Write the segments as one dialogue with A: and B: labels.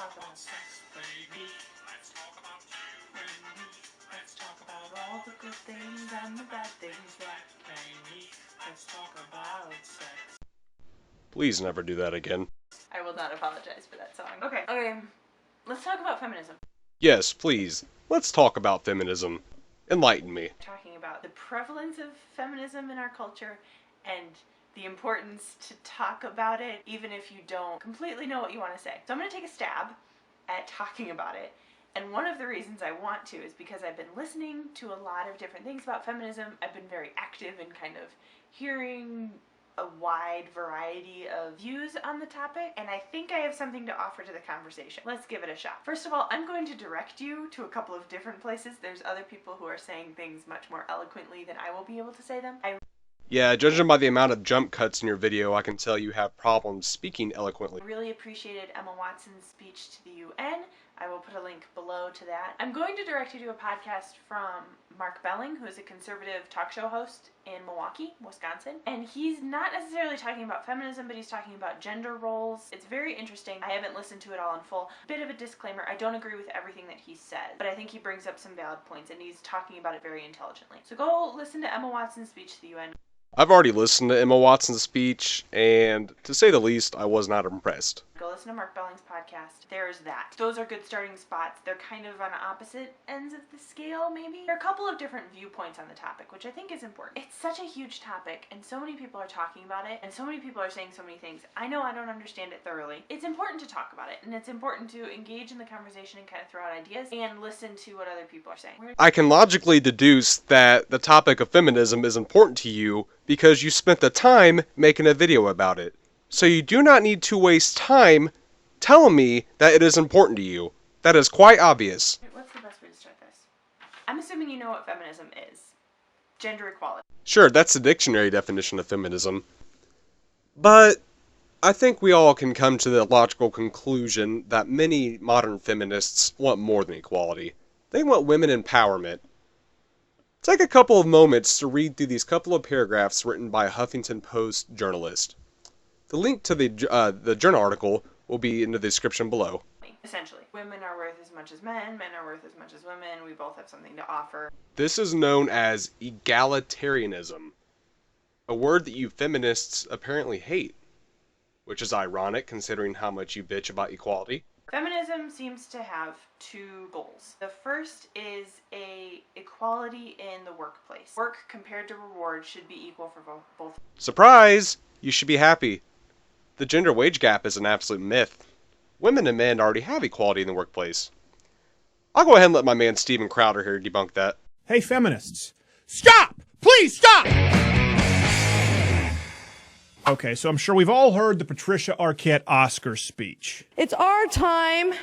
A: talk about sex, baby. Let's talk about you and me. Let's talk about all the good things and the bad things, right, baby? Let's talk about sex.
B: Please never do that again.
C: I will not apologize for that song. Okay. Let's talk about feminism.
B: Yes, please. Let's talk about feminism. Enlighten me.
C: Talking about the prevalence of feminism in our culture and the importance to talk about it, even if you don't completely know what you want to say. So I'm going to take a stab at talking about it. And one of the reasons I want to is because I've been listening to a lot of different things about feminism. I've been very active in kind of hearing a wide variety of views on the topic, and I think I have something to offer to the conversation. Let's give it a shot. First of all, I'm going to direct you to a couple of different places. There's other people who are saying things much more eloquently than I will be able to say them.
B: Yeah, judging by the amount of jump cuts in your video, I can tell you have problems speaking eloquently.
C: I really appreciated Emma Watson's speech to the UN. I will put a link below to that. I'm going to direct you to a podcast from Mark Belling, who is a conservative talk show host in Milwaukee, Wisconsin. And he's not necessarily talking about feminism, but he's talking about gender roles. It's very interesting. I haven't listened to it all in full. Bit of a disclaimer, I don't agree with everything that he says, but I think he brings up some valid points, and he's talking about it very intelligently. So go listen to Emma Watson's speech to the UN.
B: I've already listened to Emma Watson's speech, and to say the least, I was not impressed.
C: Go listen to Mark Belling's podcast. There's that. Those are good starting spots. They're kind of on opposite ends of the scale, maybe. There are a couple of different viewpoints on the topic, which I think is important. It's such a huge topic, and so many people are talking about it, and so many people are saying so many things. I know I don't understand it thoroughly. It's important to talk about it, and it's important to engage in the conversation and kind of throw out ideas and listen to what other people are saying.
B: I can logically deduce that the topic of feminism is important to you because you spent the time making a video about it. So you do not need to waste time telling me that it is important to you. That is quite obvious.
C: What's the best way to start this? I'm assuming you know what feminism is. Gender equality.
B: Sure, that's the dictionary definition of feminism. But I think we all can come to the logical conclusion that many modern feminists want more than equality. They want women empowerment. Take a couple of moments to read through these couple of paragraphs written by a Huffington Post journalist. The link to the journal article will be in the description below.
C: Essentially, women are worth as much as men are worth as much as women, we both have something to offer.
B: This is known as egalitarianism, a word that you feminists apparently hate, which is ironic considering how much you bitch about equality.
C: Feminism seems to have two goals. The first is equality in the workplace. Work compared to reward should be equal for both.
B: Surprise! You should be happy. The gender wage gap is an absolute myth. Women and men already have equality in the workplace. I'll go ahead and let my man Steven Crowder here debunk that.
D: Hey, feminists. Stop! Please stop! Okay, so I'm sure we've all heard the Patricia Arquette Oscar speech.
E: It's our time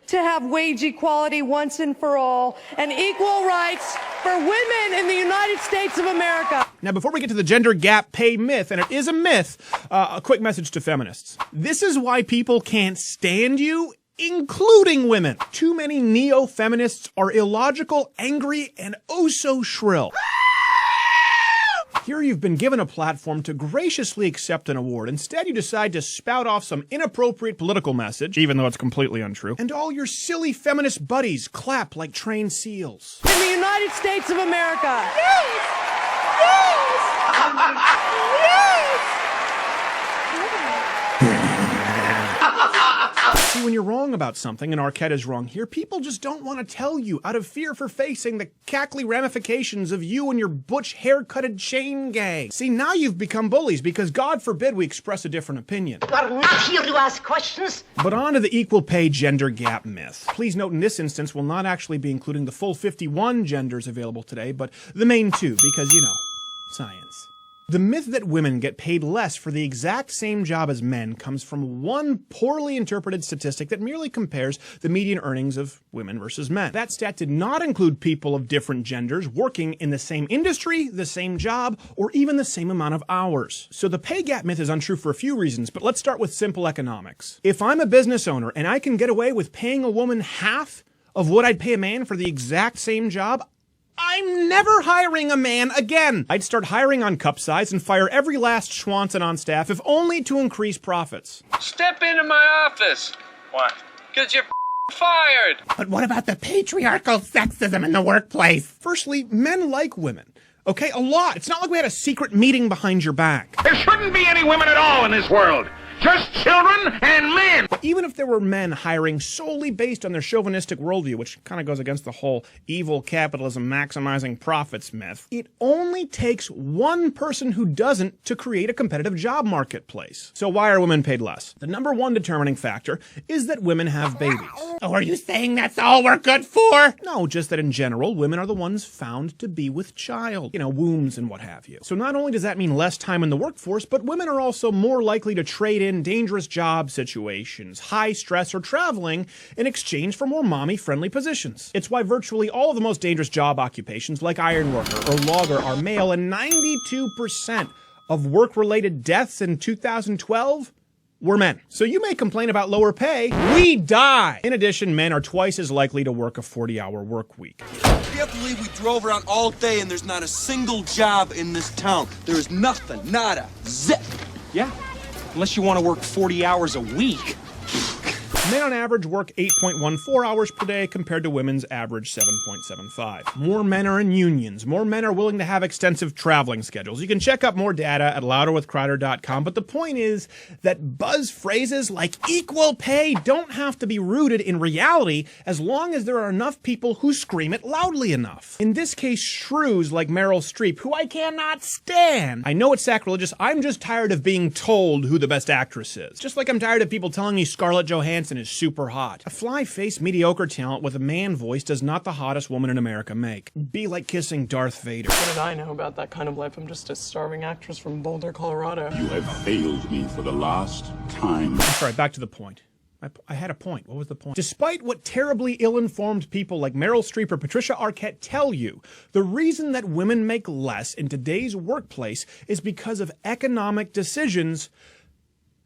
E: to have wage equality once and for all and equal rights for women in the United States of America.
D: Now, before we get to the gender gap pay myth, and it is a myth, a quick message to feminists. This is why people can't stand you, including women. Too many neo-feminists are illogical, angry, and oh so shrill. Here you've been given a platform to graciously accept an award. Instead, you decide to spout off some inappropriate political message, even though it's completely untrue. And all your silly feminist buddies clap like trained seals.
E: In the United States of America.
D: Yes! See, when you're wrong about something, and Arquette is wrong here, people just don't want to tell you out of fear for facing the cackly ramifications of you and your butch haircutted chain gang. See, now you've become bullies because God forbid we express a different opinion.
F: We're not here to ask questions.
D: But on to the equal pay gender gap myth. Please note in this instance we'll not actually be including the full 51 genders available today, but the main two, because, you know, science. The myth that women get paid less for the exact same job as men comes from one poorly interpreted statistic that merely compares the median earnings of women versus men. That stat did not include people of different genders working in the same industry, the same job, or even the same amount of hours. So the pay gap myth is untrue for a few reasons, but let's start with simple economics. If I'm a business owner and I can get away with paying a woman half of what I'd pay a man for the exact same job, I'm never hiring a man again. I'd start hiring on cup size and fire every last Schwanson on staff, if only to increase profits.
G: Step into my office. What?
A: Because you're fired.
D: But what about the patriarchal sexism in the workplace? Firstly, men like women. Okay, a lot. It's not like we had a secret meeting behind your back.
G: There shouldn't be any women at all in this world. Just children and men.
D: Even if there were men hiring solely based on their chauvinistic worldview, which kind of goes against the whole evil capitalism maximizing profits myth, it only takes one person who doesn't to create a competitive job marketplace. So why are women paid less? The number one determining factor is that women have babies. Oh, are you saying that's all we're good for? No, just that in general, women are the ones found to be with child. You know, wombs and what have you. So not only does that mean less time in the workforce, but women are also more likely to trade in dangerous job situations, high stress, or traveling in exchange for more mommy-friendly positions. It's why virtually all of the most dangerous job occupations like iron worker or logger are male, and 92% of work-related deaths in 2012 were men. So you may complain about lower pay, we die! In addition, men are twice as likely to work a 40-hour work week.
H: I can't believe we drove around all day and there's not a single job in this town. There is nothing, nada, zip.
I: Yeah, unless you want to work 40 hours a week.
D: Men on average work 8.14 hours per day compared to women's average 7.75. More men are in unions. More men are willing to have extensive traveling schedules. You can check out more data at louderwithkreider.com, but the point is that buzz phrases like equal pay don't have to be rooted in reality as long as there are enough people who scream it loudly enough. In this case, shrews like Meryl Streep, who I cannot stand. I know it's sacrilegious. I'm just tired of being told who the best actress is. Just like I'm tired of people telling me Scarlett Johansson is super hot. A fly-faced mediocre talent with a man voice does not the hottest woman in America make. Be like kissing Darth Vader.
J: What did I know about that kind of life? I'm just a starving actress from Boulder, Colorado.
K: You have failed me for the last time.
D: I'm sorry, back to the point. I had a point. What was the point? Despite what terribly ill-informed people like Meryl Streep or Patricia Arquette tell you, the reason that women make less in today's workplace is because of economic decisions,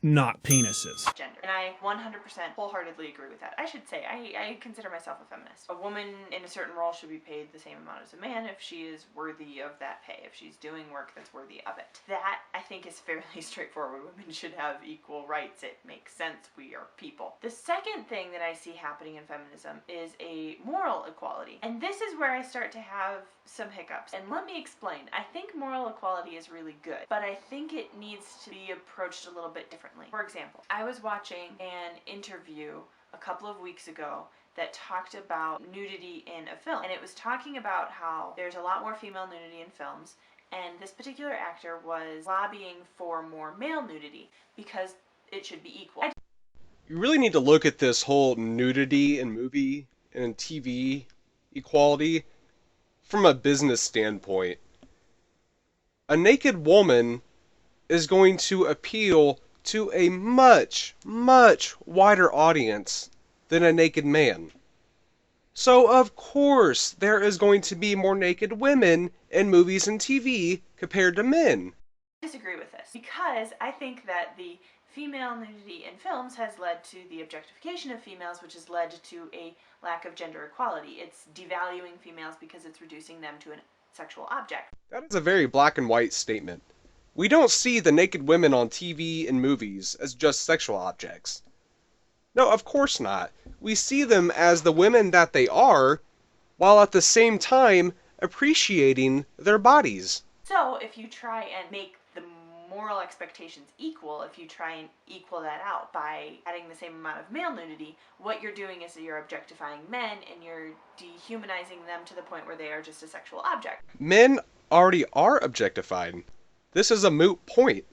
D: not penises.
C: Gender. And I 100% wholeheartedly agree with that. I should say, I consider myself a feminist. A woman in a certain role should be paid the same amount as a man if she is worthy of that pay, if she's doing work that's worthy of it. That, I think, is fairly straightforward. Women should have equal rights. It makes sense. We are people. The second thing that I see happening in feminism is a moral equality. And this is where I start to have some hiccups. And let me explain. I think moral equality is really good, but I think it needs to be approached a little bit differently. For example, I was watching an interview a couple of weeks ago that talked about nudity in a film. And it was talking about how there's a lot more female nudity in films, and this particular actor was lobbying for more male nudity because it should be equal.
B: You really need to look at this whole nudity in movie and in TV equality from a business standpoint. A naked woman is going to appeal to a much, much wider audience than a naked man. So of course there is going to be more naked women in movies and TV compared to men.
C: I disagree with this because I think that the female nudity in films has led to the objectification of females, which has led to a lack of gender equality. It's devaluing females because it's reducing them to a sexual object.
B: That is a very black and white statement. We don't see the naked women on TV and movies as just sexual objects. No, of course not. We see them as the women that they are, while at the same time appreciating their bodies.
C: So if you try and make the moral expectations equal, if you try and equal that out by adding the same amount of male nudity, what you're doing is that you're objectifying men and you're dehumanizing them to the point where they are just a sexual object.
B: Men already are objectified. This is a moot point.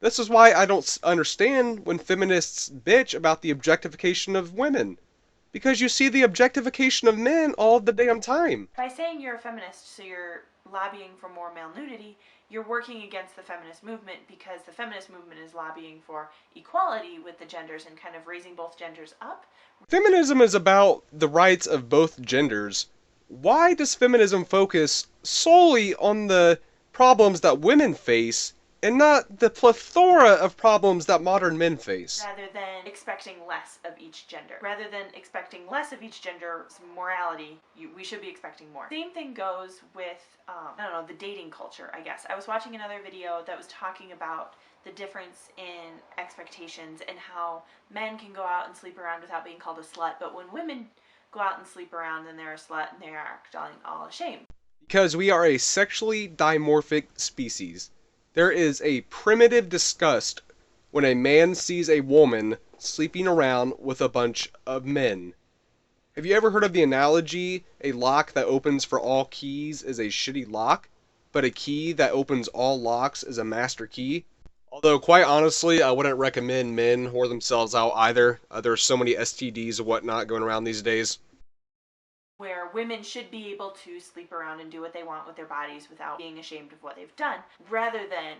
B: This is why I don't understand when feminists bitch about the objectification of women. Because you see the objectification of men all the damn time.
C: By saying you're a feminist, so you're lobbying for more male nudity, you're working against the feminist movement because the feminist movement is lobbying for equality with the genders and kind of raising both genders up.
B: Feminism is about the rights of both genders. Why does feminism focus solely on the problems that women face and not the plethora of problems that modern men face?
C: Rather than expecting less of each gender. Rather than expecting less of each gender's morality, we should be expecting more. Same thing goes with, I don't know, the dating culture, I guess. I was watching another video that was talking about the difference in expectations and how men can go out and sleep around without being called a slut, but when women go out and sleep around and they're a slut and they are acting all ashamed.
B: Because we are a sexually dimorphic species. There is a primitive disgust when a man sees a woman sleeping around with a bunch of men. Have you ever heard of the analogy, a lock that opens for all keys is a shitty lock, but a key that opens all locks is a master key? Although, quite honestly, I wouldn't recommend men whore themselves out either. There's so many STDs and whatnot going around these days.
C: Where women should be able to sleep around and do what they want with their bodies without being ashamed of what they've done, rather than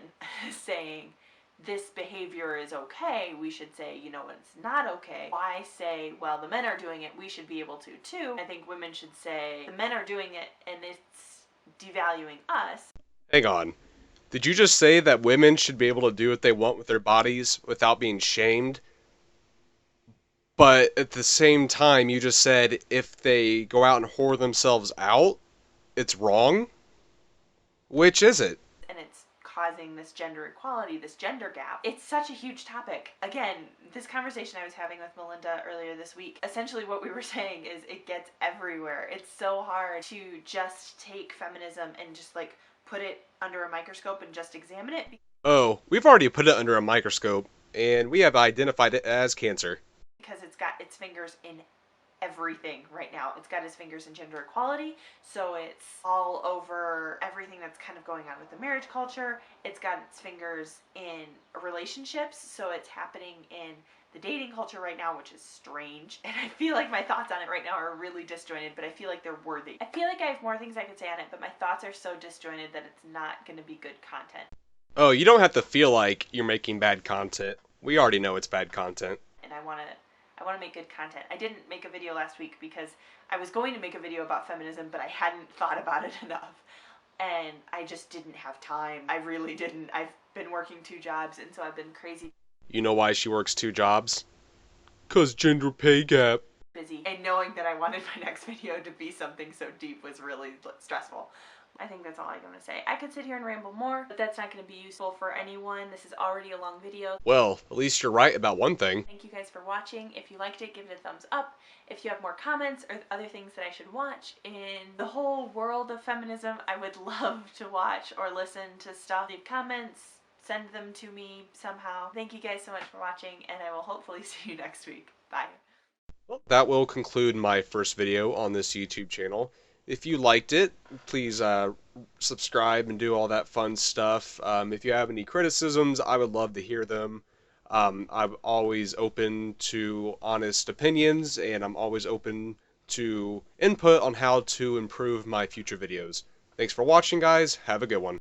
C: saying, this behavior is okay, we should say, you know, it's not okay. Why say, well, the men are doing it, we should be able to too? I think women should say, the men are doing it and it's devaluing us.
B: Hang on. Did you just say that women should be able to do what they want with their bodies without being shamed? But at the same time, you just said if they go out and whore themselves out, it's wrong? Which is it?
C: And it's causing this gender equality, this gender gap. It's such a huge topic. Again, this conversation I was having with Melinda earlier this week, essentially what we were saying is it gets everywhere. It's so hard to just take feminism and just like put it under a microscope and just examine it.
B: Oh, we've already put it under a microscope, and we have identified it as cancer.
C: Because it's got its fingers in everything right now. It's got its fingers in gender equality, so it's all over everything that's kind of going on with the marriage culture. It's got its fingers in relationships, so it's happening in the dating culture right now, which is strange. And I feel like my thoughts on it right now are really disjointed, but I feel like they're worthy. I feel like I have more things I could say on it, but my thoughts are so disjointed that it's not going to be good content.
B: Oh, you don't have to feel like you're making bad content. We already know it's bad content.
C: And I want to make good content. I didn't make a video last week because I was going to make a video about feminism, but I hadn't thought about it enough. And I just didn't have time. I really didn't. I've been working 2 jobs, and so I've been crazy
B: You know why she works 2 jobs? 'Cause gender pay gap.
C: busy. And knowing that I wanted my next video to be something so deep was really stressful. I think that's all I'm going to say. I could sit here and ramble more, but that's not going to be useful for anyone. This is already a long video.
B: Well, at least you're right about one thing.
C: Thank you guys for watching. If you liked it, give it a thumbs up. If you have more comments or other things that I should watch in the whole world of feminism, I would love to watch or listen to stuff. Leave comments, send them to me somehow. Thank you guys so much for watching, and I will hopefully see you next week. Bye.
B: Well, that will conclude my first video on this YouTube channel. If you liked it, please subscribe and do all that fun stuff. If you have any criticisms, I would love to hear them. I'm always open to honest opinions, and I'm always open to input on how to improve my future videos. Thanks for watching, guys. Have a good one.